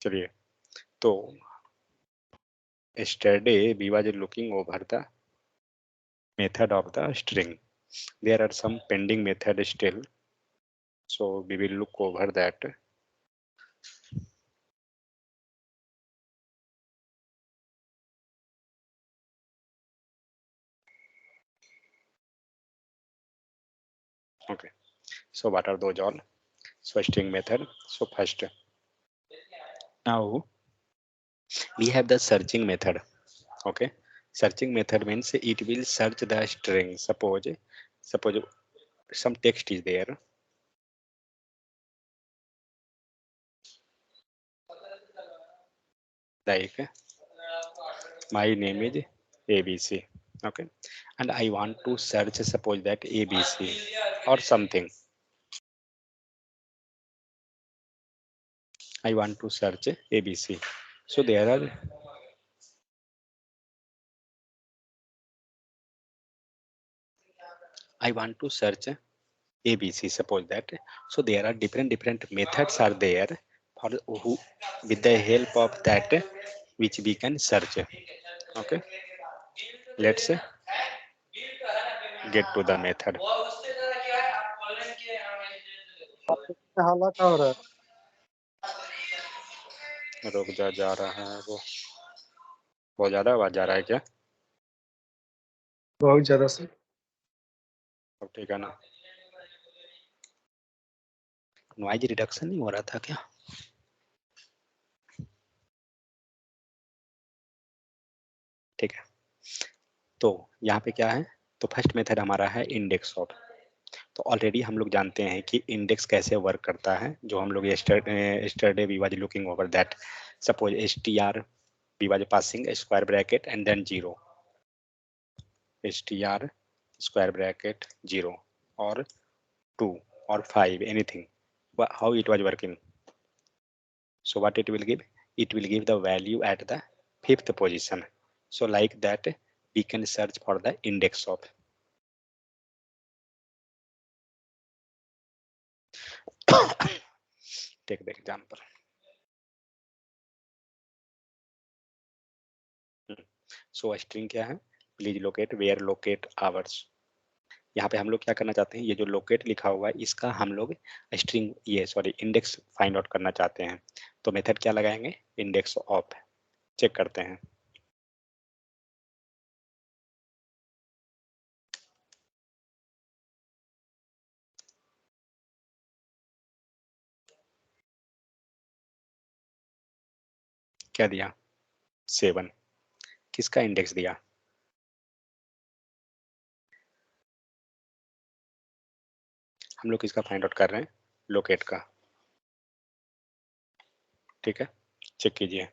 चलिए, तो yesterday we was looking over the method of the string. There are some pending method still, so we will look over that. Okay, so what are those all? So string method. So first, now we have the searching method. Okay, searching method means it will search the string. Suppose some text is there. Like my name is ABC. Okay, and I want to search, suppose that ABC or something. I want to search ABC. So there are I want to search ABC, suppose that. So there are different methods are there for who, with the help of that, which we can search. Okay, let's get to the method. हल्ला क्या हो रहा है? रुक जा रहा है वो, बहुत ज्यादा आवाज जा रहा है क्या? बहुत ज्यादा से। अब ठीक है ना? नॉइज रिडक्शन नहीं हो रहा था क्या? ठीक है, तो यहाँ पे क्या है, तो फर्स्ट मेथड हमारा है इंडेक्स ऑफ। तो ऑलरेडी हम लोग जानते हैं कि इंडेक्स कैसे वर्क करता है, जो हम लोग yesterday we was looking over that. Suppose str we was passing a square bracket and then 0, str square bracket 0 or 2 or 5, anything. How it was working? So what it will give? It will give the value at the 5th position. So like that we can search for the index of. Take the example. So string क्या है? Please locate where locate hours. यहाँ पे हम लोग क्या करना चाहते हैं, ये जो लोकेट लिखा हुआ है इसका हम लोग स्ट्रिंग इंडेक्स फाइंड आउट करना चाहते हैं। तो मेथड क्या लगाएंगे? Index of. चेक करते हैं। क्या दिया? 7। किसका इंडेक्स दिया? हम लोग किसका फाइंड आउट कर रहे हैं? लोकेट का। ठीक है, चेक कीजिए।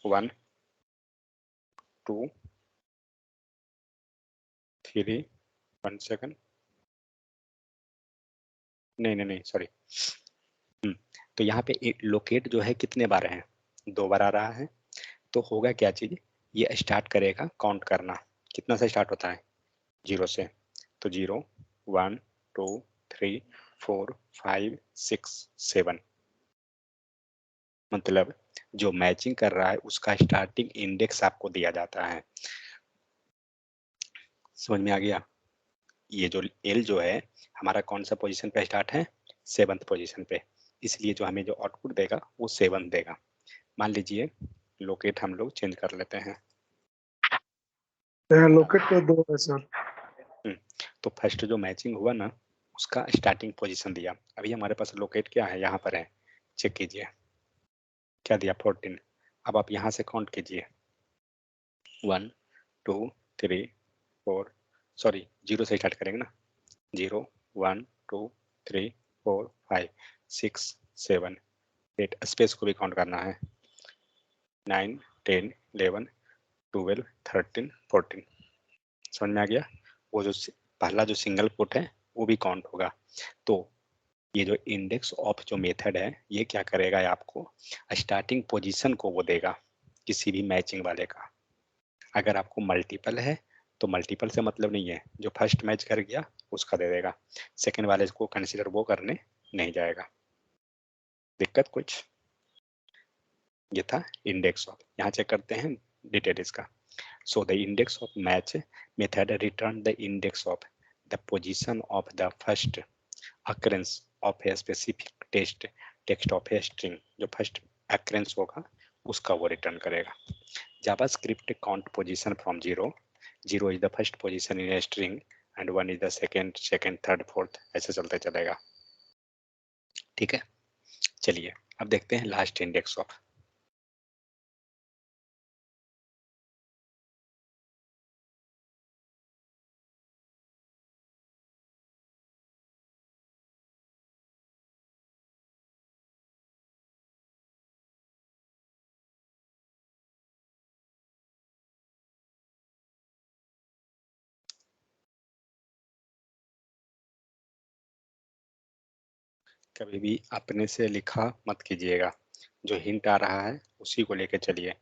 1 2 3, 1 सेकंड, नहीं सॉरी। तो यहाँ पे लोकेट जो है कितने बार है? 2 बार आ रहा है। तो होगा क्या चीज, ये स्टार्ट करेगा काउंट करना। कितना से स्टार्ट होता है? 0 से। तो 0 1 2 3 4 5 6 7, मतलब जो मैचिंग कर रहा है उसका स्टार्टिंग इंडेक्स आपको दिया जाता है। समझ में आ गया? ये जो एल जो है हमारा कौन सा पोजीशन पे स्टार्ट है? 7th पोजीशन पे, इसलिए जो हमें जो आउटपुट देगा वो 7 देगा। मान लीजिए लोकेट हम लोग चेंज कर लेते हैं। लोकेट तो 2 है सर। तो फर्स्ट जो मैचिंग हुआ ना उसका स्टार्टिंग पोजीशन दिया। अभी हमारे पास लोकेट क्या है? यहाँ पर है, चेक कीजिए। क्या दिया? 14। अब आप यहाँ से काउंट कीजिए। 1 2 3 4, सॉरी 0 से स्टार्ट करेंगे ना। 0 1 2 3 4 5 6 7 8, स्पेस को भी काउंट करना है। 9 10 11 12 13 14। समझ में आ गया? वो जो पहला जो सिंगल पुट है वो भी काउंट होगा। तो ये जो इंडेक्स ऑफ जो मेथड है ये क्या करेगा, आपको स्टार्टिंग पोजीशन को वो देगा किसी भी मैचिंग वाले का। अगर आपको मल्टीपल है तो मल्टीपल से मतलब नहीं है, जो फर्स्ट मैच कर गया उसका दे देगा, सेकंड वाले को कंसीडर वो करने नहीं जाएगा। दिक्कत कुछ? ये था इंडेक्स ऑफ। यहाँ चेक करते हैं डिटेल इसका। So the index of match method return the index of the position of the first occurrence of a specific text of a string. जो फर्स्ट occurrence होगा उसका वो रिटर्न करेगा। JavaScript count position from zero, zero is the first position in a string and one is the second, second third fourth, ऐसे चलते चलेगा। ठीक है, चलिए अब देखते हैं लास्ट इंडेक्स ऑफ। कभी भी अपने से लिखा मत कीजिएगा, जो हिंट आ रहा है उसी को लेके चलिए,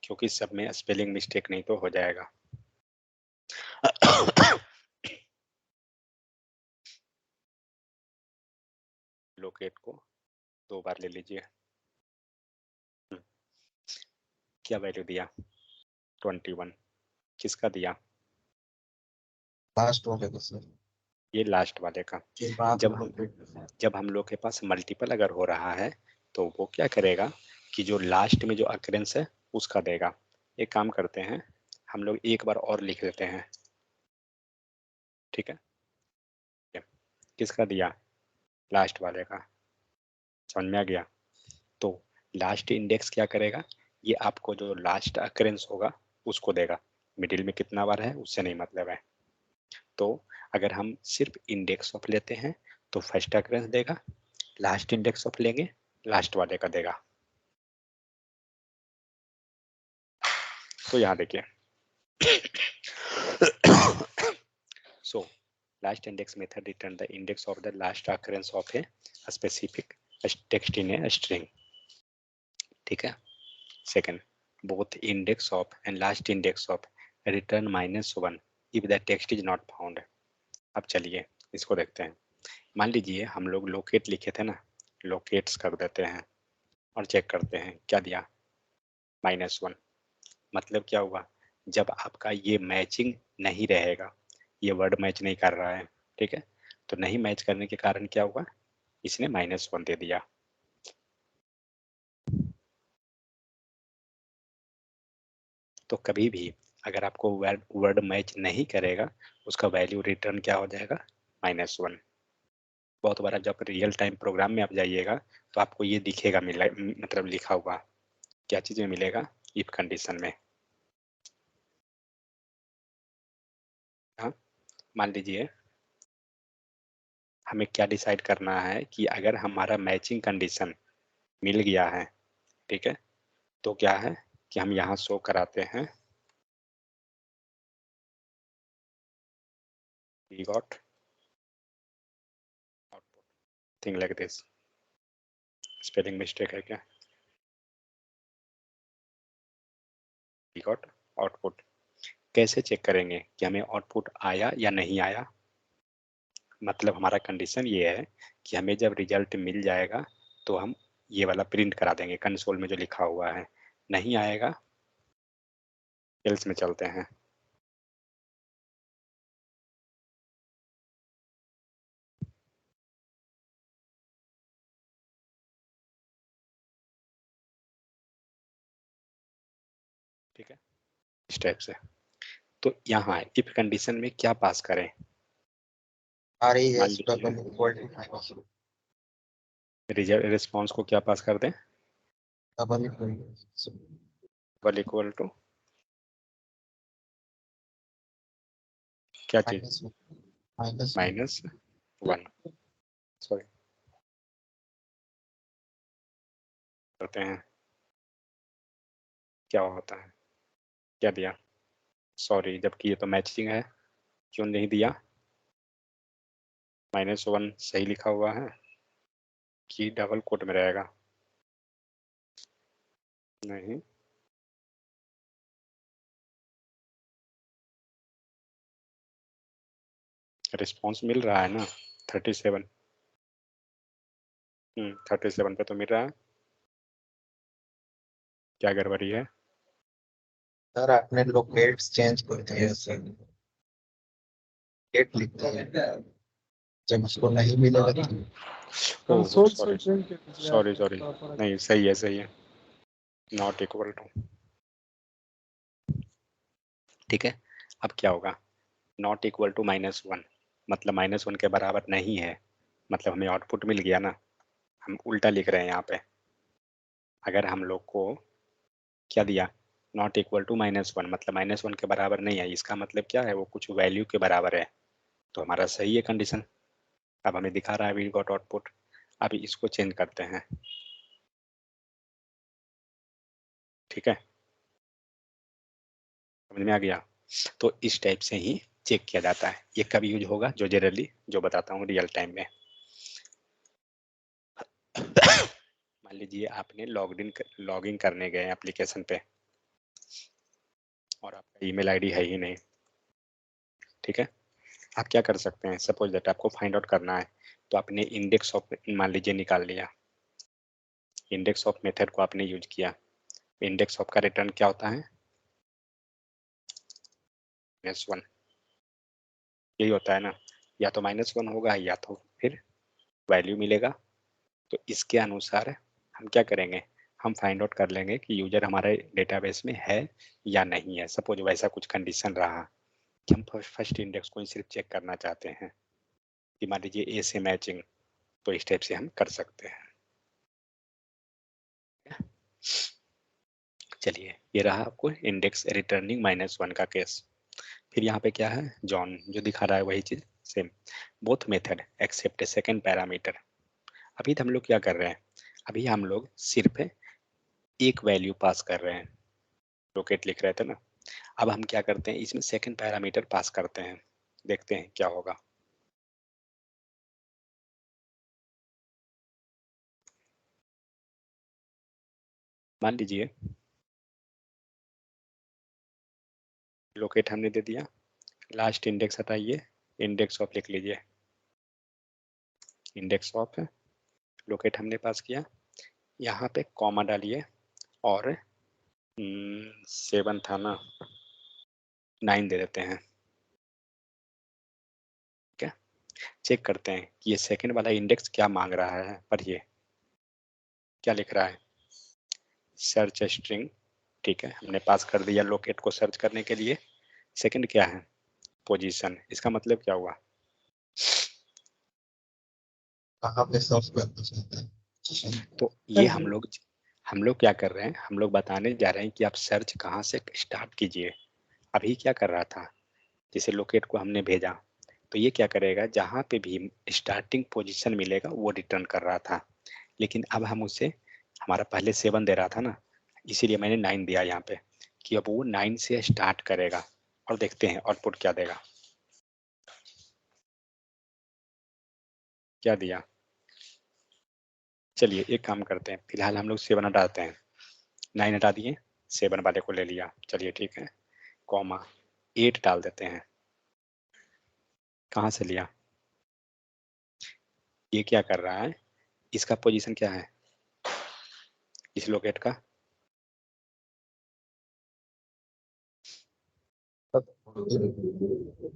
क्योंकि सब में स्पेलिंग मिस्टेक नहीं तो हो जाएगा। लोकेट को 2 बार ले लीजिए। क्या वैल्यू दिया? 21। किसका दिया? लास्ट वाले को सर। ये लास्ट वाले का। के बाद जब हम लोग के पास मल्टीपल अगर हो रहा है तो वो क्या करेगा कि जो लास्ट में जो अकरेंस है उसका देगा। एक काम करते हैं, हम लोग एक बार और लिख लेते हैं। ठीक है, किसका दिया? लास्ट वाले का। समझ में आ गया? तो लास्ट इंडेक्स क्या करेगा, ये आपको जो लास्ट अकरेंस होगा उसको देगा। मिडिल में कितना बार है उससे नहीं मतलब है। तो अगर हम सिर्फ इंडेक्स ऑफ लेते हैं तो फर्स्ट अकरेंस देगा, लास्ट इंडेक्स ऑफ लेंगे लास्ट वाले का देगा। तो यहाँ देखिए, so last index method return the index of the last occurrence of a specific text in a string. ठीक है। Second, both index of and last index of return -1 if the text is not found। अब चलिए इसको देखते हैं। मान लीजिए हम लोग लोकेट लिखे थे ना, लोकेट्स कर देते हैं और चेक करते हैं क्या दिया, -1। मतलब क्या हुआ, जब आपका ये मैचिंग नहीं रहेगा, ये वर्ड मैच नहीं कर रहा है, ठीक है, तो नहीं मैच करने के कारण क्या हुआ, इसने -1 दे दिया। तो कभी भी अगर आपको वर्ड मैच नहीं करेगा उसका वैल्यू रिटर्न क्या हो जाएगा, -1। बहुत बार जब रियल टाइम प्रोग्राम में आप जाइएगा तो आपको ये दिखेगा, मतलब लिखा हुआ क्या चीज में मिलेगा, इफ कंडीशन में। हाँ, मान लीजिए हमें क्या डिसाइड करना है कि अगर हमारा मैचिंग कंडीशन मिल गया है, ठीक है, तो क्या है कि हम यहाँ शो कराते हैं we got output, thing like this. Spelling mistake है क्या? we got output. कैसे चेक करेंगे कि हमें आउटपुट आया या नहीं आया? मतलब हमारा कंडीशन ये है कि हमें जब रिजल्ट मिल जाएगा तो हम ये वाला प्रिंट करा देंगे कंसोल में जो लिखा हुआ है। नहीं आएगा, एल्स में चलते हैं। ठीक है, इस टाइप से। तो यहाँ इफ कंडीशन में क्या पास करें, मान लीजिए रिजल्ट रिस्पॉन्स को क्या पास कर दें, डबल इक्वल टू क्या चीज, -1। सॉरी, करते हैं क्या होता है, क्या दिया, सॉरी जबकि ये तो मैचिंग है, क्यों नहीं दिया, -1 सही लिखा हुआ है कि डबल कोट में रहेगा, नहीं रिस्पॉन्स मिल रहा है ना 37। 37 पे तो मिल रहा है। क्या गड़बड़ी है? सर आपने लोकेट्स चेंज कर दिए सर, लोकेट लिख दिया, जब उसको नहीं मिलेगा तो कंसोल से सॉरी चेंज कर दीजिए सॉरी आपका सॉरी, प्रॉपर। नहीं सही है, नॉट इक्वल टू, ठीक है। अब क्या होगा, नॉट इक्वल टू -1, मतलब -1 के बराबर नहीं है, मतलब हमें आउटपुट मिल गया ना। हम उल्टा लिख रहे हैं यहाँ पे, अगर हम लोग को क्या दिया, नॉट इक्वल टू -1, मतलब -1 के बराबर नहीं है, इसका मतलब क्या है, वो कुछ वैल्यू के बराबर है, तो हमारा सही है कंडीशन। अब हमें दिखा रहा है वी गॉट आउटपुट। अब इसको चेंज करते हैं, ठीक है, समझ में आ गया। तो इस टाइप से ही चेक किया जाता है। ये कब यूज होगा, जो जनरली जो बताता हूँ रियल टाइम में। मान लीजिए आपने लॉगिन करने गए एप्लीकेशन पे और आपका ईमेल आईडी है ही नहीं, ठीक है। आप क्या कर सकते हैं, सपोज दैट आपको फाइंड आउट करना है, तो आपने इंडेक्स ऑफ मान लीजिए निकाल लिया, इंडेक्स ऑफ मेथड को आपने यूज किया। इंडेक्स ऑफ का रिटर्न क्या होता है, -1, यही होता है ना, या तो -1 होगा या तो फिर वैल्यू मिलेगा। तो इसके अनुसार हम क्या करेंगे, हम फाइंड आउट कर लेंगे कि यूजर हमारे डेटाबेस में है या नहीं है। सपोज वैसा कुछ कंडीशन रहा कि हम फर्स्ट इंडेक्स को ही सिर्फ चेक करना चाहते हैं कि मान लीजिए ए से मैचिंग, तो इस टाइप से हम कर सकते हैं। चलिए, ये रहा आपको इंडेक्स रिटर्निंग -1 का केस। फिर यहाँ पे क्या है, जॉन जो दिखा रहा है वही चीज same, both method except second parameter. अभी तो हम लोग क्या कर रहे हैं, अभी हम लोग सिर्फ एक वैल्यू पास कर रहे हैं, लोकेट लिख रहे थे ना। अब हम क्या करते हैं, इसमें सेकंड पैरामीटर पास करते हैं, देखते हैं क्या होगा। मान लीजिए लोकेट हमने दे दिया, लास्ट इंडेक्स हटाइए, इंडेक्स ऑफ लिख लीजिए, इंडेक्स ऑफ लोकेट हमने पास किया, यहाँ पे कॉमा डालिए और 7 था ना, 9 दे देते हैं, ठीक है। चेक करते हैं कि ये सेकंड वाला इंडेक्स क्या मांग रहा है, पढ़िए क्या लिख रहा है, सर्च स्ट्रिंग, ठीक है, हमने पास कर दिया लोकेट को सर्च करने के लिए। सेकंड क्या है, पोजीशन, इसका मतलब क्या हुआ, कहाँ पे सर्च करना चाहते हैं। तो ये हम लोग क्या कर रहे हैं, हम लोग बताने जा रहे हैं कि आप सर्च कहाँ से स्टार्ट कीजिए। अभी क्या कर रहा था, जैसे लोकेट को हमने भेजा, तो ये क्या करेगा, जहाँ पे भी स्टार्टिंग पोजीशन मिलेगा वो रिटर्न कर रहा था, लेकिन अब हम उसे, हमारा पहले 7 दे रहा था ना, इसीलिए मैंने 9 दिया यहाँ पे, कि अब वो 9 से स्टार्ट करेगा। और देखते हैं आउटपुट क्या देगा, क्या दिया। चलिए एक काम करते हैं, फिलहाल हम लोग 7 हटाते हैं, 9 हटा दिए, 7 वाले को ले लिया, चलिए ठीक है, कॉमा 8 डाल देते हैं। कहाँ से लिया, ये क्या कर रहा है, इसका पोजीशन क्या है, इस लोकेट का,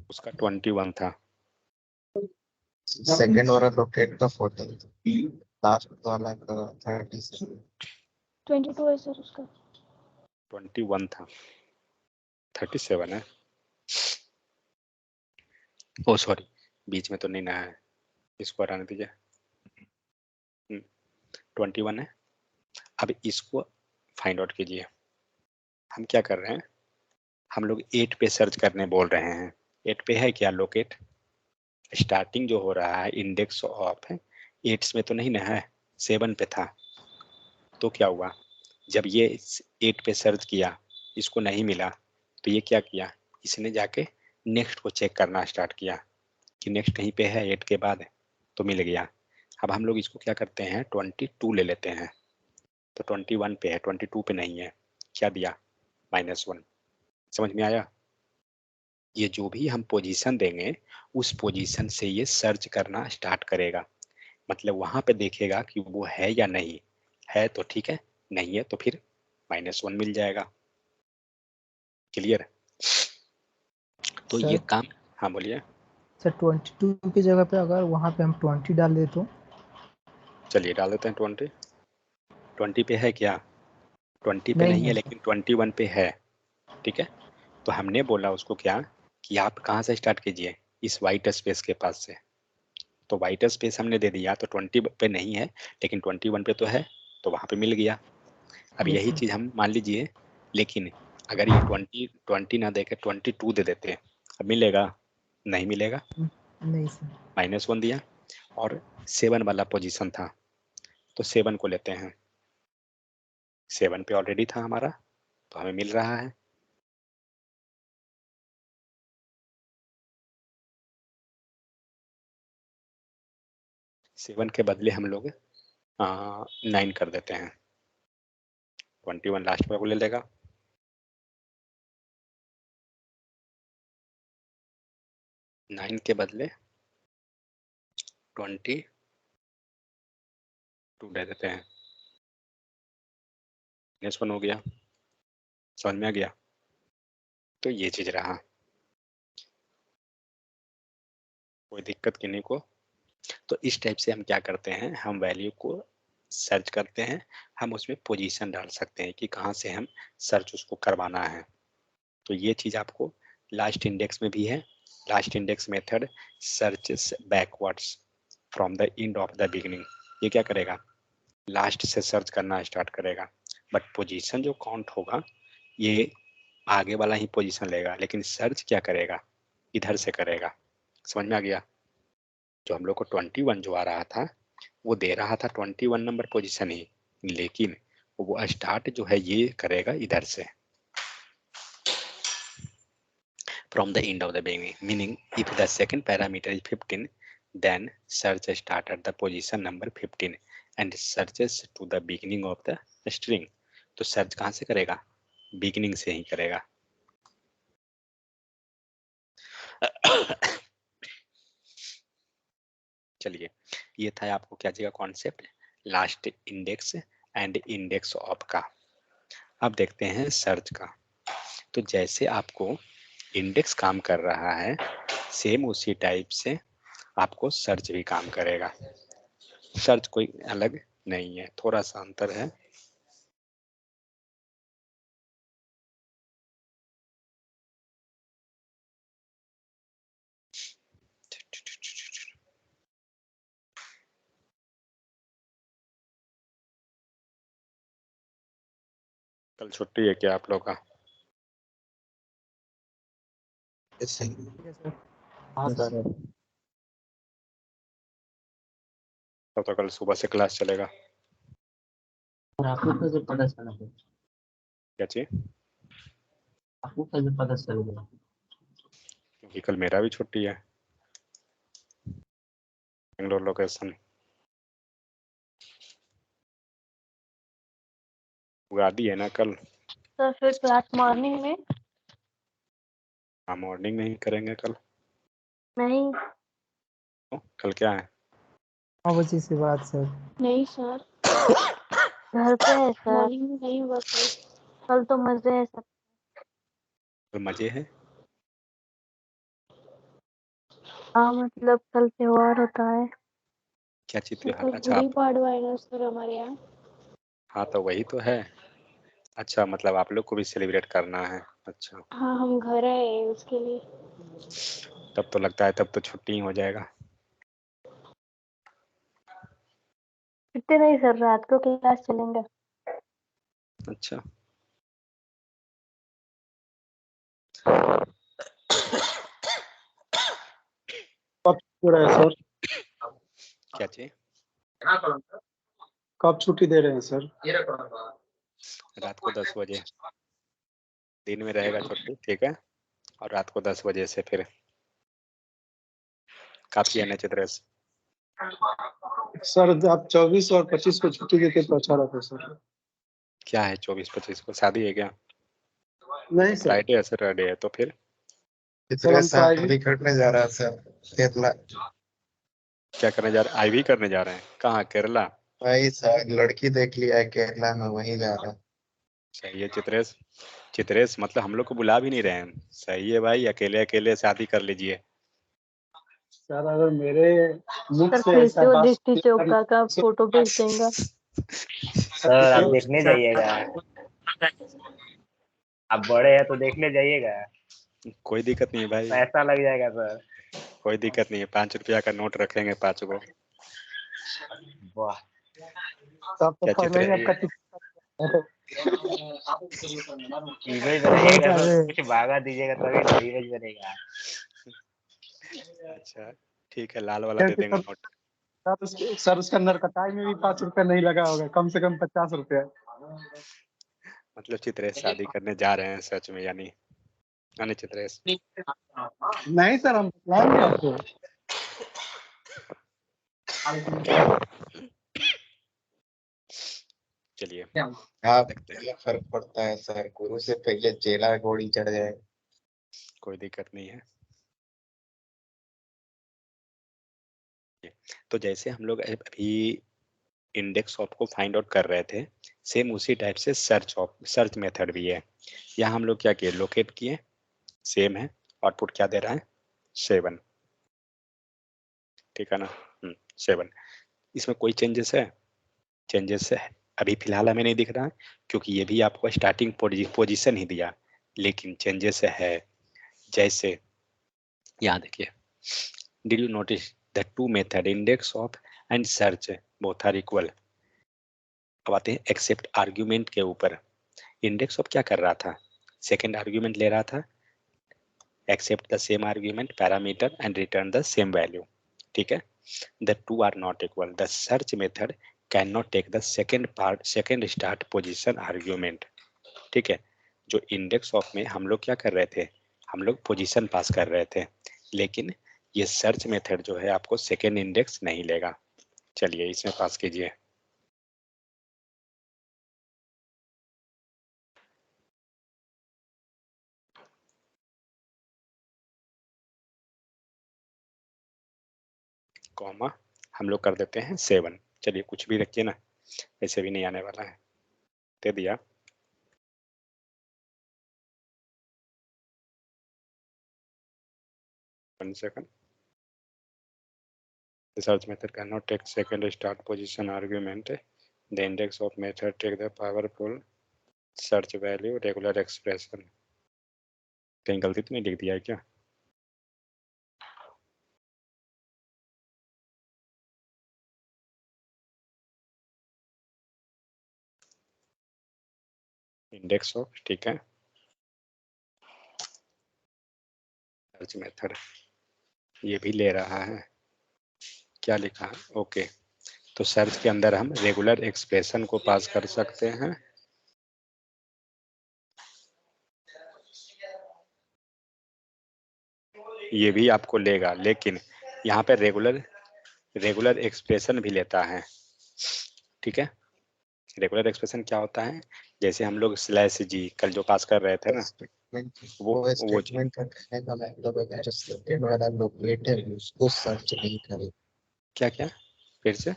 उसका 21 था, सेकंड वाला लोकेट का 14, लास्ट वाला का 37, 22 है सर उसका। 21 था, 37 है, ओ सॉरी बीच में तो नहीं ना है, इसको हटाने दीजिए, 21 है। अब इसको फाइंड आउट कीजिए। हम क्या कर रहे हैं, हम लोग 8 पे सर्च करने बोल रहे हैं, 8 पे है क्या लोकेट, स्टार्टिंग जो हो रहा है इंडेक्स ऑफ है 8 में तो नहीं ना है, 7 पे था। तो क्या हुआ, जब ये 8 पे सर्च किया, इसको नहीं मिला, तो ये क्या किया, इसने जाके नेक्स्ट को चेक करना स्टार्ट किया कि नेक्स्ट कहीं पे है 8 के बाद, तो मिल गया। अब हम लोग इसको क्या करते हैं, 22 ले लेते हैं, तो 21 पे है, 22 पे नहीं है, क्या दिया, -1। समझ में आया, ये जो भी हम पोजीशन देंगे उस पोजीशन से ये सर्च करना स्टार्ट करेगा, मतलब वहां पे देखेगा कि वो है या नहीं है, तो ठीक है, नहीं है तो फिर -1 मिल जाएगा। क्लियर? तो ये सर काम, हाँ बोलिए। सर 22 की जगह पे अगर वहाँ पे हम 20 डाल दे तो? चलिए डाल देते हैं 20। 20 पे है क्या? 20 पे नहीं है, सर। लेकिन 21 पे है। ठीक है, तो हमने बोला उसको क्या कि आप कहाँ से स्टार्ट कीजिए, इस वाइट स्पेस के पास से। तो वाइट स्पेस हमने दे दिया, तो 20 पे नहीं है लेकिन 21 पे तो है, तो वहाँ पे मिल गया। अब Yes, यही sir. चीज़ हम मान लीजिए, लेकिन अगर ये 20 ना देके 22 दे देते, अब मिलेगा? नहीं मिलेगा। नहीं सर। -1 दिया और 7 वाला पोजीशन था, तो 7 को लेते हैं। 7 पे ऑलरेडी था हमारा, तो हमें मिल रहा है। सेवन के बदले हम लोग 9 कर देते हैं। 21 लास्ट में वो ले लेगा। नाइन के बदले 22 दे देते हैं। -1 हो गया। समझ में आ गया? तो ये चीज रहा, कोई दिक्कत किन्हीं को? तो इस टाइप से हम क्या करते हैं, हम वैल्यू को सर्च करते हैं, हम उसमें पोजीशन डाल सकते हैं कि कहाँ से हम सर्च उसको करवाना है। तो ये चीज आपको लास्ट इंडेक्स में भी है। Last index method search backwards from the end of the beginning. ये क्या करेगा, लास्ट से सर्च करना स्टार्ट करेगा, बट पोजीशन जो काउंट होगा ये आगे वाला ही पोजीशन लेगा, लेकिन सर्च क्या करेगा, इधर से करेगा। समझ में आ गया? जो हम लोग को 21 जो आ रहा था वो दे रहा था 21 नंबर पोजीशन ही, लेकिन वो स्टार्ट जो है ये करेगा इधर से, from the end of the beginning, meaning if the second parameter is 15, then search start at the position number 15 and searches to the beginning of the string. तो सर्च कहाँ से करेगा, बिगिनिंग से ही करेगा। चलिए, ये था आपको क्या चीज़ का concept, last index and index of का। अब देखते हैं सर्च का। तो जैसे आपको इंडेक्स काम कर रहा है, सेम उसी टाइप से आपको सर्च भी काम करेगा। सर्च कोई अलग नहीं है, थोड़ा सा अंतर है। कल छुट्टी है क्या आप लोग का? Yes, sir. Yes, sir. Yes, sir. तब तो कल सुबह से क्लास चलेगा। आपको कैसे पता चला? क्या चीज? आपको कैसे पता चल गया? क्योंकि कल मेरा भी छुट्टी है, बेंगलोर लोकेशन। उगादी है ना कल। सर फिर क्लास मॉर्निंग में? हाँ मॉर्निंग में ही करेंगे कल। नहीं। तो कल क्या है? 9 बजे से बाद सर। नहीं सर, घर पे है सर। मॉर्निंग में नहीं हुआ कल तो मजे है सर। कल मजे है? हाँ मतलब कल त्योहार होता है। क्या चीज तो त्योहार? कल अच्छा गुड़ी आप, पाड़वा है ना सर हमारे यहाँ। हाँ तो वही तो है। अच्छा मतलब आप लोग को भी सेलिब्रेट करना है। अच्छा हाँ हम घर आए हैं उसके लिए। तब तो लगता है तब तो छुट्टी ही हो जाएगा। छुट्टी नहीं सर, रात को क्लास चलेंगे। अच्छा कब छुट्टी रहे सर? क्या चीज? कब छुट्टी दे रहे हैं सर? रात को 10 बजे। दिन में रहेगा छुट्टी, ठीक है, और रात को 10 बजे से फिर काफी है चित्र। सर आप 24 और 25 को छुट्टी देते तो अच्छा रहता सर। क्या है 24-25 को शादी है क्या? नहीं सर, फ्राइडे है, सैटरडे है, तो फिर सर हम तो शादी करने जा रहा है सर, केरला। क्या करने जा रहे हैं? आईवी करने जा रहे हैं? कहाँ, केरला? वही सर, लड़की देख लिया है केरला में, वहीं जा रहा है। सही है चित्रेश। चित्रेश मतलब हम लोग को बुला भी नहीं रहे हैं। सही है भाई, अकेले अकेले शादी कर लीजिए। सर अगर मेरे मुख सर से फिर ऐसा से वो बात लिट्टी चोखा का फोटो भेज देंगे। सर आप देखने जाइएगा, आप बड़े हैं तो देखने जाइएगा, कोई दिक्कत नहीं है भाई, पैसा लग जाएगा सर। कोई दिक्कत नहीं है, 5 रुपया का नोट रखेंगे 5 को। वाह, तब तो क्या पहले ही चित्रेश? आपका इमेज बनाइएगा सर, कुछ भागा दीजिएगा तभी तो इमेज बनेगा। अच्छा ठीक है, लाल वाला दे देंगे नोट। सर उसका नरकटाई में भी 5 रुपया नहीं लगा होगा, कम से कम 50 रुपया। मतलब चित्रेश शादी करने जा रहे हैं सच में, यानी यानी चित्रेश? नहीं सर, हम बताएंगे आपको। चलिए हाँ, देखते हैं, क्या फर्क पड़ता है सर, गुरु से पहले चेला घोड़ी चढ़ जाए। कोई दिक्कत नहीं है। तो जैसे हम लोग अभी इंडेक्स ऑफ को फाइंड आउट कर रहे थे, सेम उसी टाइप से सर्च मेथड भी है। यहाँ हम लोग क्या किए, लोकेट किए, सेम है, आउटपुट क्या दे रहा है, 7। ठीक है ना, 7। इसमें कोई चेंजेस है? चेंजेस है अभी फिलहाल हमें नहीं दिख रहा है, क्योंकि ये भी आपको स्टार्टिंग पोजीशन ही दिया, लेकिन चेंजेस है। जैसे यहाँ देखिए, did you notice the two method index of and search both are equal. अब आते हैं एक्सेप्ट आर्ग्यूमेंट के ऊपर। इंडेक्स ऑफ क्या कर रहा था, सेकेंड आर्ग्यूमेंट ले रहा था, except the same argument parameter and return the same value. ठीक है, the two are not equal, the search method cannot take the second start position argument। ठीक है, जो इंडेक्स ऑफ में हम लोग क्या कर रहे थे, हम लोग पोजीशन पास कर रहे थे, लेकिन ये सर्च मेथड जो है आपको सेकेंड इंडेक्स नहीं लेगा। चलिए इसमें पास कीजिए। कॉमा हम लोग कर देते हैं 7। चलिए कुछ भी रखिए ना, ऐसे भी नहीं आने वाला है, दे दिया। One second, the search method cannot take second start position argument, the index of method take the powerful search value regular expression। कहीं गलती तो नहीं लिख दिया है क्या? इंडेक्स ऑफ, ठीक है, सर्च मेथड ये भी ले रहा है, क्या लिखा है, ओके। तो सर्च के अंदर हम रेगुलर एक्सप्रेशन को पास कर सकते हैं, ये भी आपको लेगा, लेकिन यहाँ पे रेगुलर एक्सप्रेशन भी लेता है। ठीक है, रेगुलर एक्सप्रेशन क्या होता है, जैसे हम लोग स्लैश जी कल जो पास कर रहे थे ना, वो स्टेटमेंट का कहने का मतलब है कि जो सेकंड वाला लोकेट है उसको सर्च नहीं करे। क्या क्या फिर से?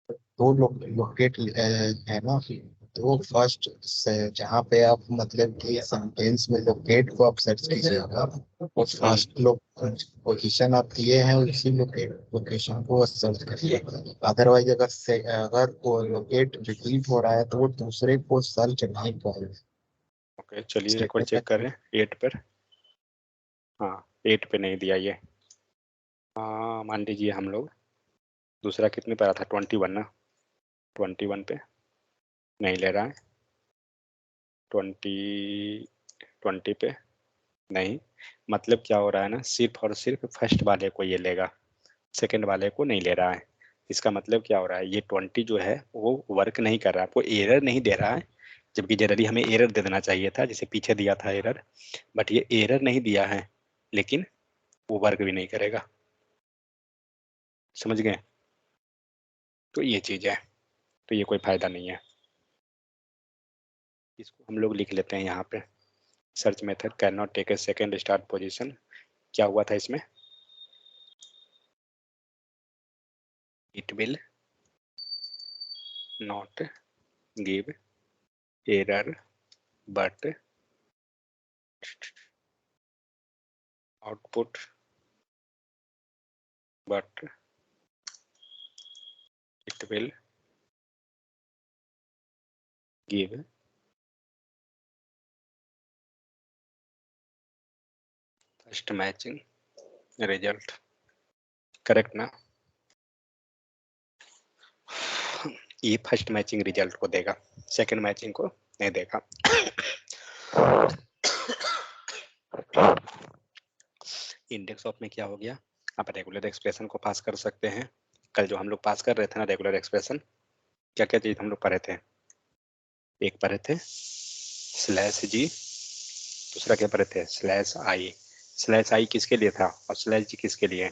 दो लोकेट है ना, तो फर्स्ट से जहाँ पे आप मतलब कि सेंटेंस में लोकेट को आप सर्च कीजिएगा, वो फर्स्ट पोजीशन आप दिए हैं उसी लोकेशन को सर्च करिएगा। अदरवाइज अगर वो लोकेट रिपीट हो रहा है तो वो दूसरे को सर्च नहीं करेगा। ओके चलिए एक बार चेक करें 8 पर। हाँ 8 पे नहीं दिया ये। हाँ मान लीजिए हम लोग दूसरा कितने पर आता था, 21 ना, 21 पे नहीं ले रहा है, 20 पे नहीं। मतलब क्या हो रहा है ना, सिर्फ और सिर्फ फर्स्ट वाले को ये लेगा, सेकंड वाले को नहीं ले रहा है। इसका मतलब क्या हो रहा है, ये 20 जो है वो वर्क नहीं कर रहा है, आपको एरर नहीं दे रहा है, जबकि जनरली हमें एरर दे देना चाहिए था, जैसे पीछे दिया था एरर, बट ये एरर नहीं दिया है, लेकिन वो वर्क भी नहीं करेगा। समझ गए? तो ये चीज़ है, तो ये कोई फायदा नहीं है। इसको हम लोग लिख लेते हैं यहाँ पे, search method can not take a second start position. क्या हुआ था इसमें, it will not give error but output but it will give first matching result. Correct ना? ये फर्स्ट मैचिंग रिजल्ट को देगा, सेकंड मैचिंग को नहीं देगा। इंडेक्स ऑफ में क्या हो गया, आप रेगुलर एक्सप्रेशन को पास कर सकते हैं। कल जो हम लोग पास कर रहे थे ना रेगुलर एक्सप्रेशन, क्या क्या चीज हम लोग पढ़े थे? एक पढ़े थे स्लैश जी, दूसरा क्या पढ़े थे स्लैश आई। स्लैश आई किसके लिए था और स्लैश जी किसके लिए?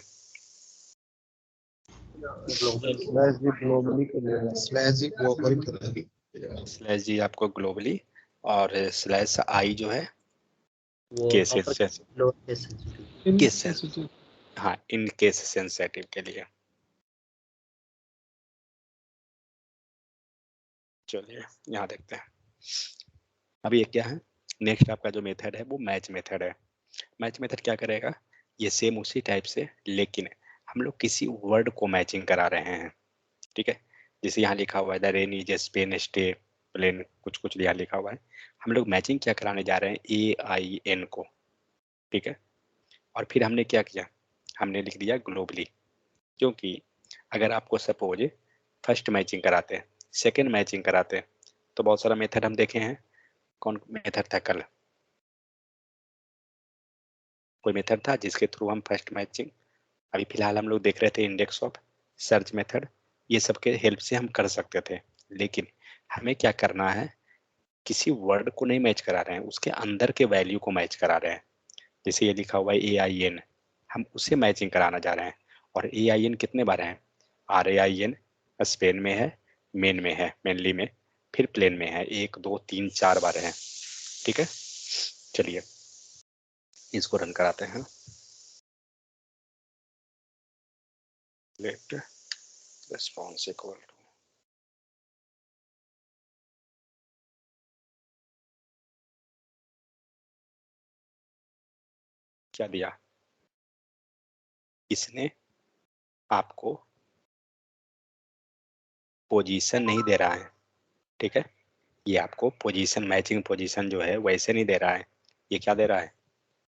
स्लैश जी ग्लोबली के लिए, स्लैश जी ग्लोबल के लिए, स्लैश जी आपको ग्लोबली, और स्लैश आई जो है वो केसेस से, लोअर केस सेंसिटिव। Insensitive. हाँ इन केस सेंसिटिव के लिए। चलिए यहाँ देखते हैं अभी ये क्या है। नेक्स्ट आपका जो मेथड है वो मैच मेथड है। मैच मेथड क्या करेगा, ये सेम उसी टाइप से, लेकिन हम लोग किसी वर्ड को मैचिंग करा रहे हैं। ठीक है, जैसे यहाँ लिखा हुआ है the rain is Spain stay plain, कुछ कुछ यहाँ लिखा हुआ है। हम लोग मैचिंग क्या कराने जा रहे हैं, AIN को। ठीक है, और फिर हमने क्या किया, हमने लिख दिया ग्लोबली, क्योंकि अगर आपको सपोज फर्स्ट मैचिंग कराते हैं, सेकेंड मैचिंग कराते हैं, तो बहुत सारा मेथड हम देखे हैं। कौन मेथड था कल? कोई मेथड था जिसके थ्रू हम फर्स्ट मैचिंग, अभी फिलहाल हम लोग देख रहे थे इंडेक्स ऑफ, सर्च मेथड, ये सब के हेल्प से हम कर सकते थे। लेकिन हमें क्या करना है, किसी वर्ड को नहीं मैच करा रहे हैं, उसके अंदर के वैल्यू को मैच करा रहे हैं। जैसे ये लिखा हुआ है AIN, हम उसे मैचिंग कराना जा रहे हैं। और AIN कितने बार है, RAIN स्पेन में है, मेन में है, मेनली में, फिर प्लेन में है, 1 2 3 4 बार है। ठीक है, चलिए इसको रन कराते हैं। लेट रिस्पॉन्स इक्वल टू, क्या दिया इसने, आपको पोजीशन नहीं दे रहा है। ठीक है, ये आपको पोजीशन, मैचिंग पोजीशन जो है वैसे नहीं दे रहा है। ये क्या दे रहा है,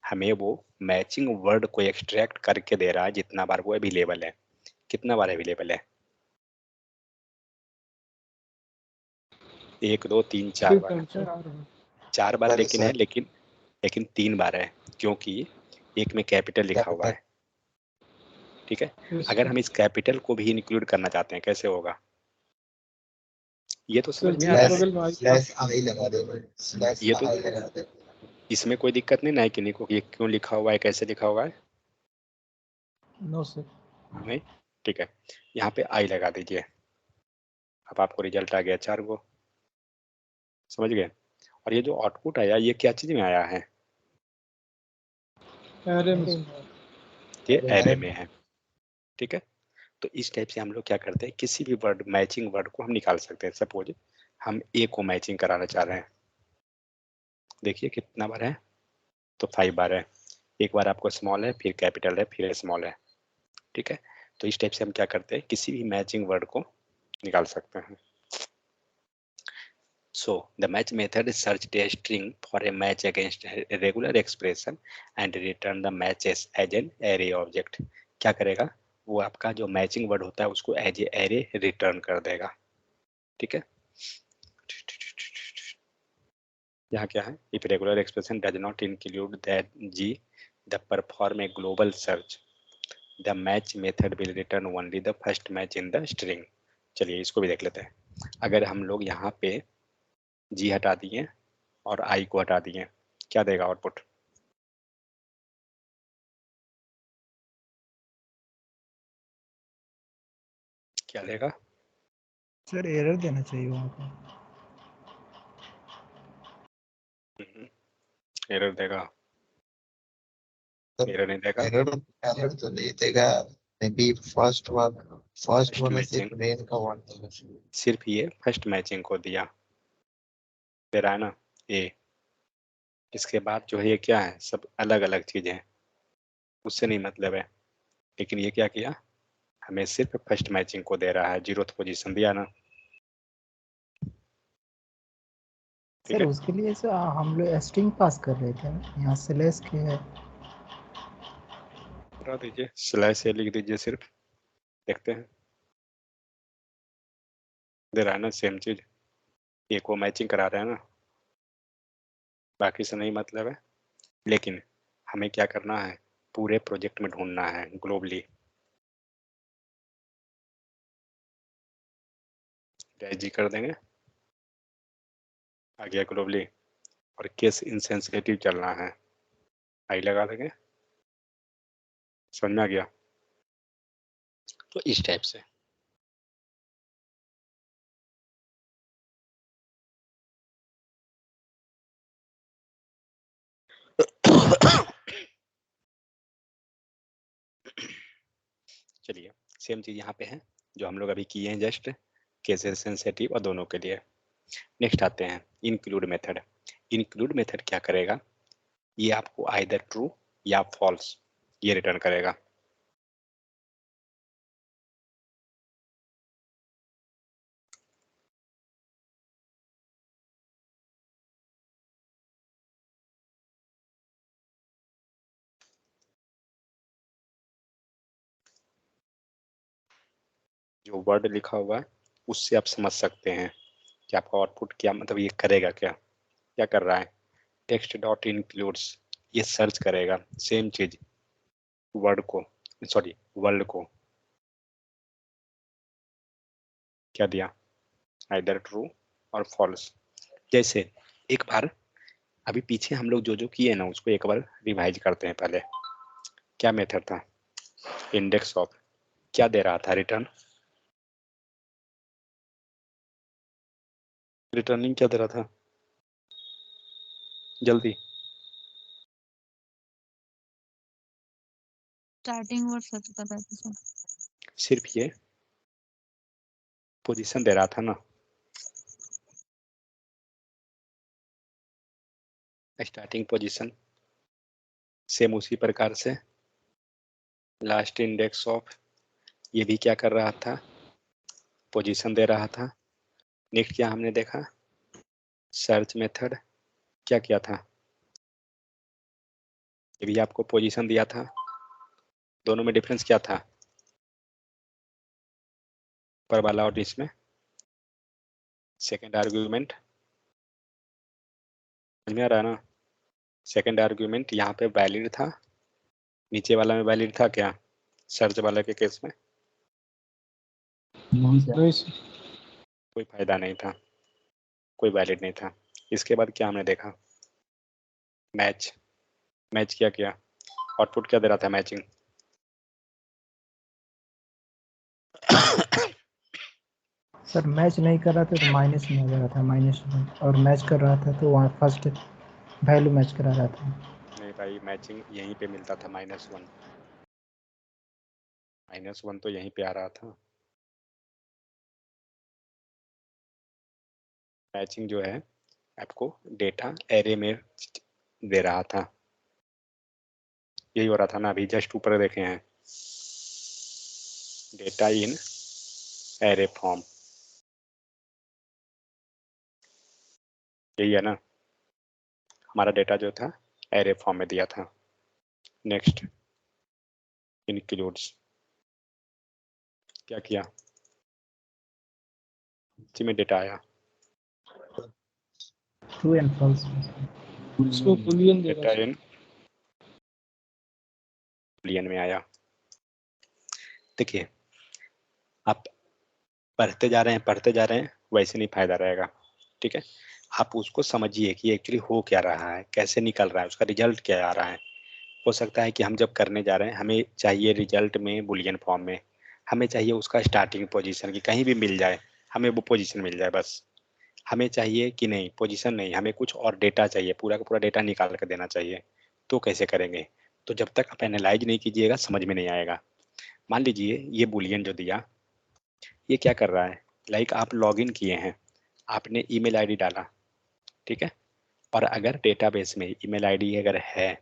हमें वो मैचिंग वर्ड को एक्सट्रैक्ट करके दे रहा है जितना बार वो अवेलेबल है। कितना बार अवेलेबल है, 1 2 3 4 बार, 4 बार लेकिन है, लेकिन 3 बार है, क्योंकि एक में कैपिटल लिखा हुआ है। ठीक है, अगर हम इस कैपिटल को भी इंक्लूड करना चाहते हैं, कैसे होगा, ये तो समझ में आ रहा है। स्लैश आई लगा दे, स्लैश ये तो आई लगा दे। इसमें कोई दिक्कत नहीं ना है कि नहीं को, ये क्यों लिखा हुआ है, कैसे लिखा हुआ है? No sir. नहीं, ठीक है, यहाँ पे आई लगा दीजिए। अब आपको रिजल्ट आ गया 4 गो, समझ गए? और ये जो आउटपुट आया ये क्या चीज में आया है, ये एरे में है। ठीक है, तो इस टाइप से हम लोग क्या करते हैं, किसी भी वर्ड, मैचिंग वर्ड को हम निकाल सकते हैं। सपोज हम ए को मैचिंग कराना चाह रहे हैं, देखिए कितना बार है, तो 5 बार है। एक बार आपको स्मॉल है, फिर कैपिटल है, फिर स्मॉल है। ठीक है, तो इस टाइप से हम क्या करते हैं, किसी भी मैचिंग वर्ड को निकाल सकते हैं। So the match method searched a string for a match against a regular expression and return the matches as an array object. क्या करेगा, वो आपका जो मैचिंग वर्ड होता है उसको एज ए एरे रिटर्न कर देगा। ठीक है, यहाँ क्या है, if regular expression does not include that G, the perform a global search, the match method will return only the first match in the string. चलिए इसको भी देख लेते हैं। अगर हम लोग यहाँ पे जी हटा दिए और आई को हटा दिए, क्या देगा आउटपुट? क्या देगा? सर एरर देना चाहिए वहाँ पे। एरर देगा? एरर नहीं देगा। एरर तो नहीं देगा, मे बी फर्स्ट वन सिर्फ रेन का वन देगा। सिर्फ ये फर्स्ट मैचिंग को दिया। दे रहा है ना ए, इसके बाद जो है ये क्या है, सब अलग अलग चीजें हैं, उससे नहीं मतलब है। लेकिन ये क्या किया, हमें सिर्फ फर्स्ट मैचिंग को दे रहा है, 0th पोजीशन दिया ना। ठीक सर है, उसके लिए सर हम लोग स्ट्रिंग पास कर रहे थे ना, यहाँ स्लैश के है। करा दीजिए, स्लैश ए लिख दीजिए सिर्फ, देखते हैं दे रहा है ना सेम चीज, ए को मैचिंग करा रहे हैं ना, बाकी से नहीं मतलब है। लेकिन हमें क्या करना है, पूरे प्रोजेक्ट में ढूंढना है ग्लोबली। जी कर देंगे, आ गया ग्लोबली, और केस इनसेंसिटिव चलना है, आई लगा देंगे, समझ में आ गया। तो इस टाइप से चलिए, सेम चीज यहाँ पे है जो हम लोग अभी किए हैं जस्ट, केसेस सेंसिटिव और दोनों के लिए। नेक्स्ट आते हैं इंक्लूड मेथड। इंक्लूड मेथड क्या करेगा, ये आपको आइदर ट्रू या फॉल्स ये रिटर्न करेगा। जो वर्ड लिखा हुआ है उससे आप समझ सकते हैं कि आपका आउटपुट क्या, मतलब ये करेगा क्या, क्या कर रहा है। टेक्स्ट डॉट इंक्लूड्स, ये सर्च करेगा सेम चीज वर्ड को, सॉरी वर्ल्ड को, क्या दिया, आइदर ट्रू और फॉल्स। जैसे एक बार अभी पीछे हम लोग जो जो किए ना उसको एक बार रिवाइज करते हैं। पहले क्या मेथड था, इंडेक्स ऑफ, क्या दे रहा था, रिटर्न, रिटर्निंग क्या दे रहा था, जल्दी, स्टार्टिंग वर्ड सर्च कर रहा था सर। सिर्फ ये पोजीशन दे रहा था ना, स्टार्टिंग पोजीशन। सेम उसी प्रकार से लास्ट इंडेक्स ऑफ, ये भी क्या कर रहा था, पोजीशन दे रहा था। नेक्स्ट क्या हमने देखा, सर्च मेथड, क्या किया था, ये भी आपको पोजीशन दिया था। दोनों में डिफरेंस क्या था, ऊपर वाला और इसमें सेकेंड आर्ग्यूमेंट, समझ में आ रहा है ना। सेकेंड आर्ग्यूमेंट यहाँ पे वैलिड था, नीचे वाला में वैलिड था क्या, सर्च वाला के केस में कोई फायदा नहीं था, कोई वैलिड नहीं था। इसके बाद क्या हमने देखा, मैच, मैच क्या किया, आउटपुट क्या दे रहा था, मैचिंग। सर मैच नहीं कर रहा था तो माइनस में हो रहा था, -1, और मैच कर रहा था तो वहाँ फर्स्ट वैल्यू मैच करा रहा था। नहीं भाई, मैचिंग यहीं पे मिलता था, -1, -1 तो यहीं पे आ रहा था। मैचिंग जो है आपको डेटा एरे में दे रहा था, यही हो रहा था ना, अभी जस्ट ऊपर देखे हैं, डेटा इन एरे फॉर्म, यही है ना, हमारा डेटा जो था एरे फॉर्म में दिया था। नेक्स्ट इंक्लूड्स, क्या किया, इसी में डेटा आया, ट्रू एंड फॉल्स। उसको बुलियन दे डेटा रहा इन बुलियन में आया। देखिए आप पढ़ते जा रहे हैं वैसे नहीं फायदा रहेगा, ठीक है। आप उसको समझिए कि एक्चुअली हो क्या रहा है, कैसे निकल रहा है, उसका रिजल्ट क्या आ रहा है। हो सकता है कि हम जब करने जा रहे हैं हमें चाहिए रिजल्ट में बुलियन फॉर्म में, हमें चाहिए उसका स्टार्टिंग पोजीशन की कहीं भी मिल जाए, हमें वो पोजीशन मिल जाए बस। हमें चाहिए कि नहीं पोजीशन नहीं, हमें कुछ और डेटा चाहिए, पूरा का पूरा डेटा निकाल कर देना चाहिए। तो कैसे करेंगे, तो जब तक आप एनालाइज नहीं कीजिएगा समझ में नहीं आएगा। मान लीजिए ये बुलियन जो दिया ये क्या कर रहा है, लाइक आप लॉगिन किए हैं, आपने ईमेल आईडी डाला, ठीक है। और अगर डेटाबेस में ईमेल आईडी अगर है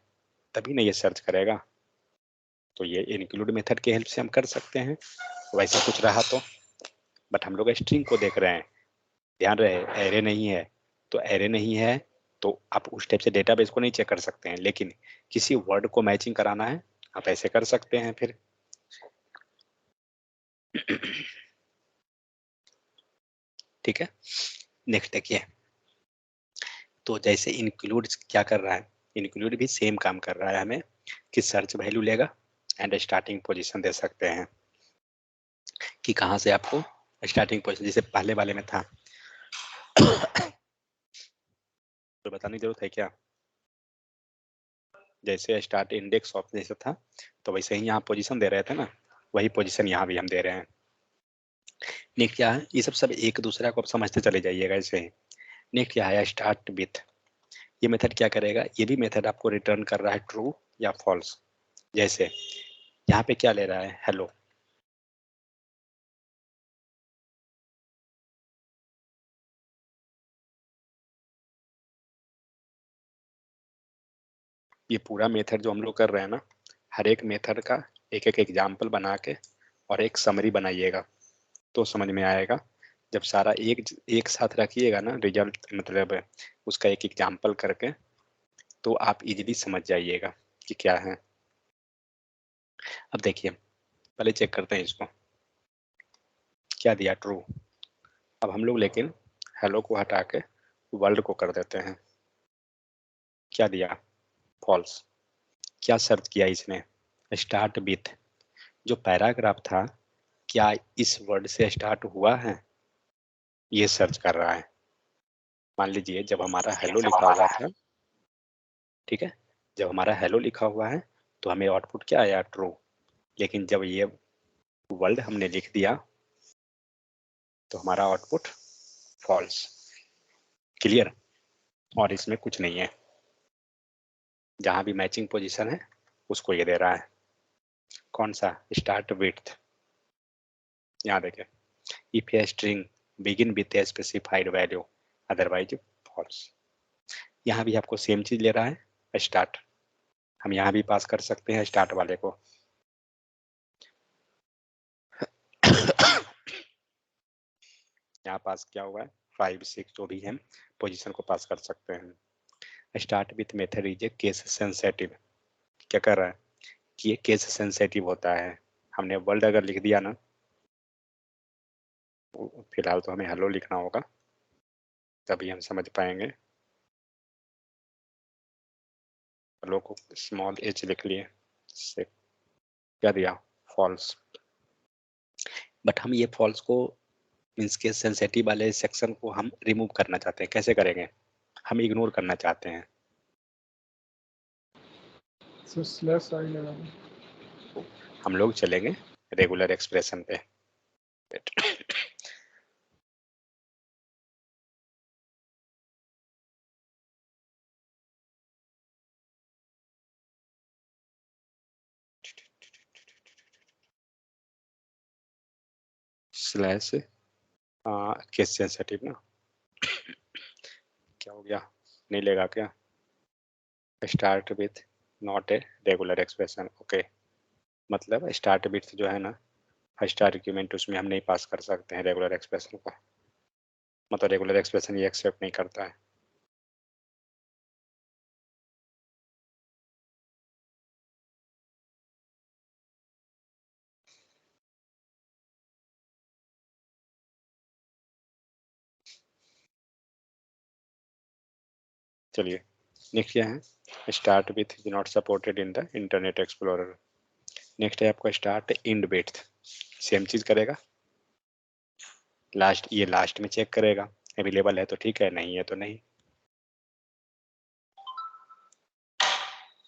तभी ना ये सर्च करेगा, तो ये इंक्लूड मेथड के हेल्प से हम कर सकते हैं वैसा कुछ रहा तो। बट हम लोग स्ट्रिंग को देख रहे हैं, ध्यान रहे एरे नहीं है, तो एरे नहीं है तो आप उस टाइप से डेटाबेस को नहीं चेक कर सकते हैं, लेकिन किसी वर्ड को मैचिंग कराना है आप ऐसे कर सकते हैं फिर। ठीक है, नेक्स्ट देखिए। तो जैसे इंक्लूड क्या कर रहा है, इंक्लूड भी सेम काम कर रहा है हमें कि सर्च वैल्यू लेगा एंड स्टार्टिंग पोजीशन दे सकते हैं कि कहाँ से आपको स्टार्टिंग पोजीशन, जैसे पहले वाले में था तो बताने की जरूरत है क्या, जैसे स्टार्ट इंडेक्स ऑफ जैसे था तो वैसे ही यहाँ पोजीशन दे रहे थे ना, वही पोजीशन यहाँ भी हम दे रहे हैं। नेक्स्ट क्या है, ये सब एक दूसरे को आप समझते चले जाइएगा ऐसे ही। नेक्स्ट क्या है, स्टार्ट विथ, ये मेथड क्या करेगा, ये भी मेथड आपको रिटर्न कर रहा है ट्रू या फॉल्स। जैसे यहाँ पे क्या ले रहा है, हेलो, ये पूरा मेथड जो हम लोग कर रहे हैं ना, हर एक मेथड का एक एक एग्जाम्पल बना के और एक समरी बनाइएगा तो समझ में आएगा। जब सारा एक साथ रखिएगा ना रिजल्ट, मतलब उसका एक एग्जाम्पल करके, तो आप इजीली समझ जाइएगा कि क्या है। अब देखिए पहले चेक करते हैं इसको, क्या दिया ट्रू। अब हम लोग लेकिन हेलो को हटा के वर्ल्ड को कर देते हैं, क्या दिया फॉल्स। क्या सर्च किया इसने, स्टार्ट विथ, जो पैराग्राफ था क्या इस वर्ड से स्टार्ट हुआ है, ये सर्च कर रहा है। मान लीजिए जब हमारा हेलो लिखा हुआ था, ठीक है, जब हमारा हेलो लिखा हुआ है तो हमें आउटपुट क्या आया, ट्रू। लेकिन जब ये वर्ल्ड हमने लिख दिया तो हमारा आउटपुट फॉल्स। क्लियर, और इसमें कुछ नहीं है, जहां भी मैचिंग पोजीशन है उसको ये दे रहा है। कौन सा, स्टार्ट विथ। यहाँ देखिए, if a string begin with a specified value otherwise false, यहाँ भी आपको सेम चीज ले रहा है स्टार्ट। हम यहाँ भी पास कर सकते हैं स्टार्ट वाले को। यहाँ पास क्या हुआ है, 5 6 जो भी है पोजीशन को पास कर सकते हैं। Start with method is a case sensitive, क्या कर रहा है कि ये केस सेंसिटिव होता है। हमने वर्ल्ड अगर लिख दिया ना, फिलहाल तो हमें हेलो लिखना होगा तभी हम समझ पाएंगे। हेलो को स्मॉल h लिख लिए, से क्या दिया फॉल्स। बट हम ये फॉल्स को मीन्स के सेंसिटिव वाले सेक्शन को हम रिमूव करना चाहते हैं, कैसे करेंगे, हम इग्नोर करना चाहते हैं। स्लैश आई लगा, हम लोग चलेंगे रेगुलर एक्सप्रेशन पे। स्लैश केस सेंसिटिव ना, क्या हो गया, नहीं लेगा क्या, start with not a regular expression. Okay, मतलब स्टार्ट विथ जो है ना फर्स्ट आर्ग्यूमेंट, उसमें हम नहीं पास कर सकते हैं रेगुलर एक्सप्रेशन का, मतलब रेगुलर एक्सप्रेशन ये एक्सेप्ट नहीं करता है। चलिए नेक्स्ट क्या है, start with is not supported in the internet explorer. Next है आपका स्टार्ट इंड विथ, सेम चीज करेगा, लास्ट, ये लास्ट में चेक करेगा अवेलेबल है तो ठीक है, नहीं है तो नहीं।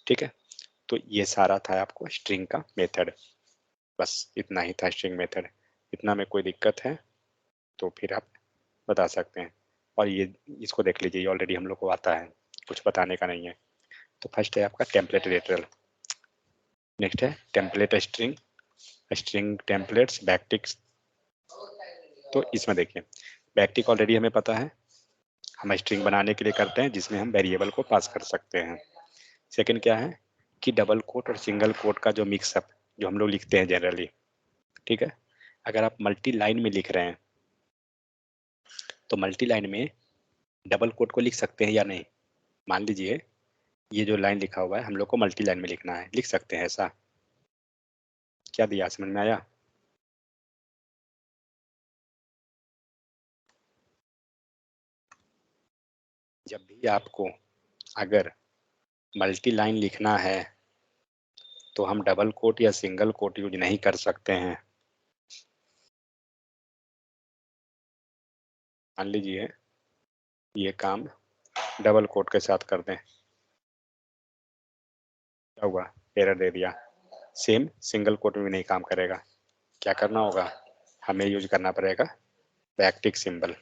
ठीक है, तो ये सारा था आपको स्ट्रिंग का मेथड, बस इतना ही था स्ट्रिंग मेथड। इतना में कोई दिक्कत है तो फिर आप बता सकते हैं। और ये इसको देख लीजिए, ऑलरेडी हम लोग को आता है, कुछ बताने का नहीं है। तो फर्स्ट है आपका टेम्पलेट लिटरल, नेक्स्ट है template string, string templates, backticks. तो इसमें देखिए बैकटिक ऑलरेडी हमें पता है, हम स्ट्रिंग बनाने के लिए करते हैं जिसमें हम वेरिएबल को पास कर सकते हैं। सेकंड क्या है कि डबल कोट और सिंगल कोट का जो मिक्सअप जो हम लोग लिखते हैं जनरली, ठीक है, अगर आप मल्टी लाइन में लिख रहे हैं तो मल्टी लाइन में डबल कोट को लिख सकते हैं या नहीं। मान लीजिए ये जो लाइन लिखा हुआ है हम लोग को मल्टी लाइन में लिखना है, लिख सकते हैं ऐसा? क्या दिया, समझ में आया? जब भी आपको अगर मल्टी लाइन लिखना है तो हम डबल कोट या सिंगल कोट यूज नहीं कर सकते हैं। मान लीजिए ये काम डबल कोट के साथ कर दें, क्या हुआ, एरर दे दिया। सेम सिंगल कोट में भी नहीं काम करेगा। क्या करना होगा, हमें यूज करना पड़ेगा बैकटिक सिंबल।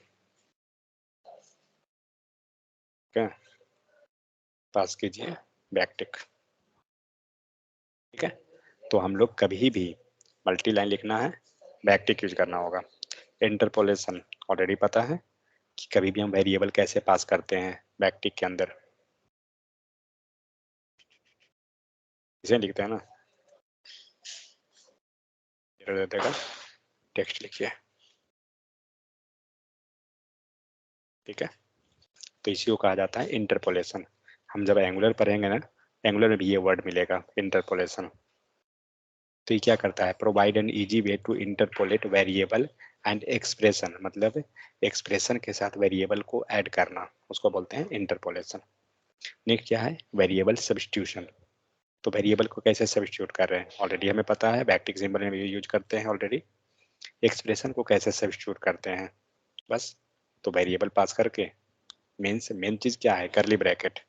क्या पास कीजिए बैकटिक, ठीक है। तो हम लोग कभी भी मल्टी लाइन लिखना है बैकटिक यूज करना होगा। इंटरपोलेशन ऑलरेडी पता है कि कभी भी हम वेरिएबल कैसे पास करते हैं बैकटिक के अंदर, इसे लिखते हैं ना, दे देगा टेक्स्ट लिखिए, ठीक है। तो इसी को कहा जाता है इंटरपोलेशन। हम जब एंगुलर पढ़ेंगे ना, एंगुलर में भी ये वर्ड मिलेगा इंटरपोलेशन। तो ये क्या करता है, provide an easy way to interpolate variable and expression, मतलब एक्सप्रेशन के साथ वेरिएबल को ऐड करना, उसको बोलते हैं इंटरपोलेशन। नेक्स्ट क्या है, वेरिएबल सब्स्टिट्यूशन। तो वेरिएबल को कैसे सब्स्टिट्यूट कर रहे हैं ऑलरेडी हमें पता है, बैकटिक सिंबल में यूज करते हैं ऑलरेडी। एक्सप्रेशन को कैसे सब्स्टिट्यूट करते हैं, बस तो वेरिएबल पास करके मेन चीज क्या है, करली ब्रैकेट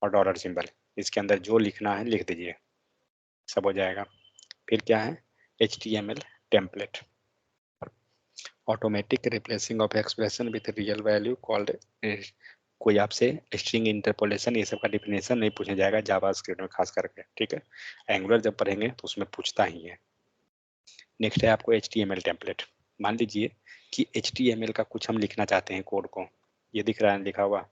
और डॉलर सिंबल, इसके अंदर जो लिखना है लिख दीजिए, सब हो जाएगा। फिर क्या है, HTML template, automatic replacing of expression with real value called. कोई आपसे स्ट्रिंग इंटरपोलेशन ये सब का डिफिनेशन नहीं पूछा जाएगा जावास्क्रिप्ट में खास करके, ठीक है। एंगुलर जब पढ़ेंगे तो उसमें पूछता ही है। नेक्स्ट है आपको HTML टेम्पलेट। मान लीजिए कि HTML का कुछ हम लिखना चाहते हैं कोड को, ये दिख रहा है लिखा हुआ,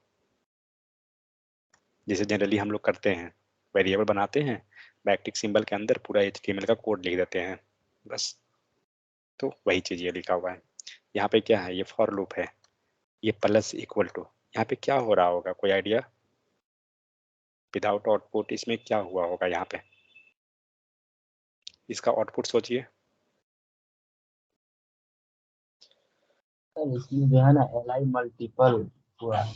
जैसे जनरली हम लोग करते हैं, वेरिएबल बनाते हैं, बैकटिक सिंबल के अंदर पूरा HTML का कोड लिख देते हैं बस। तो वही चीज ये लिखा हुआ है। यहाँ पे क्या है, ये फॉर लूप है, ये प्लस इक्वल टू, यहाँ पे क्या हो रहा होगा, कोई आइडिया? विदाउट आउटपुट इसमें क्या हुआ होगा, यहाँ पे इसका आउटपुट सोचिए। सर इसमें जो है ना एल मल्टीपल हुआ है।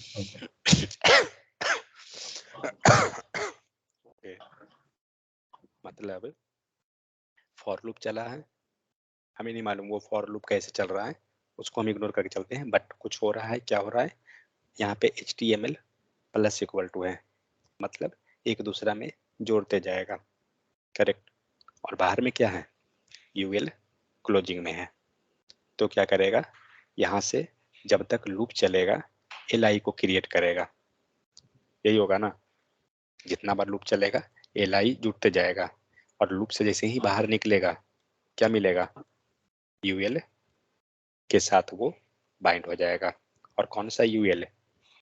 ओके, मतलब फॉर लूप चला है, हमें नहीं मालूम वो फॉर लूप कैसे चल रहा है, उसको हम इग्नोर करके चलते हैं, बट कुछ हो रहा है, क्या हो रहा है, यहाँ पे HTML प्लस इक्वल टू है, मतलब एक दूसरा में जोड़ते जाएगा, करेक्ट। और बाहर में क्या है, UL क्लोजिंग में है। तो क्या करेगा, यहाँ से जब तक लूप चलेगा LI को क्रिएट करेगा, यही होगा ना, जितना बार लूप चलेगा LI जुड़ते जाएगा, और लूप से जैसे ही बाहर निकलेगा क्या मिलेगा, UL के साथ वो बाइंड हो जाएगा। और कौन सा UL,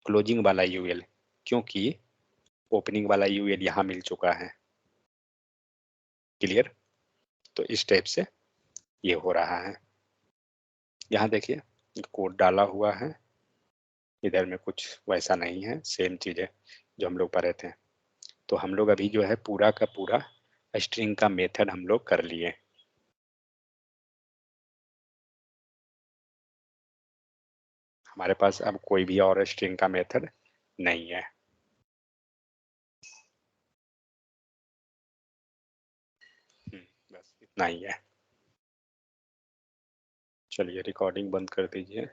क्लोजिंग वाला UL, क्योंकि ओपनिंग वाला UL यहाँ मिल चुका है, क्लियर। तो इस टाइप से ये हो रहा है। यहाँ देखिए कोड डाला हुआ है, इधर में कुछ वैसा नहीं है, सेम चीज है जो हम लोग पढ़े थे। तो हम लोग अभी जो है पूरा का पूरा स्ट्रिंग का मेथड हम लोग कर लिए। हमारे पास अब कोई भी और स्ट्रिंग का मेथड नहीं है। बस इतना ही है। चलिए रिकॉर्डिंग बंद कर दीजिए।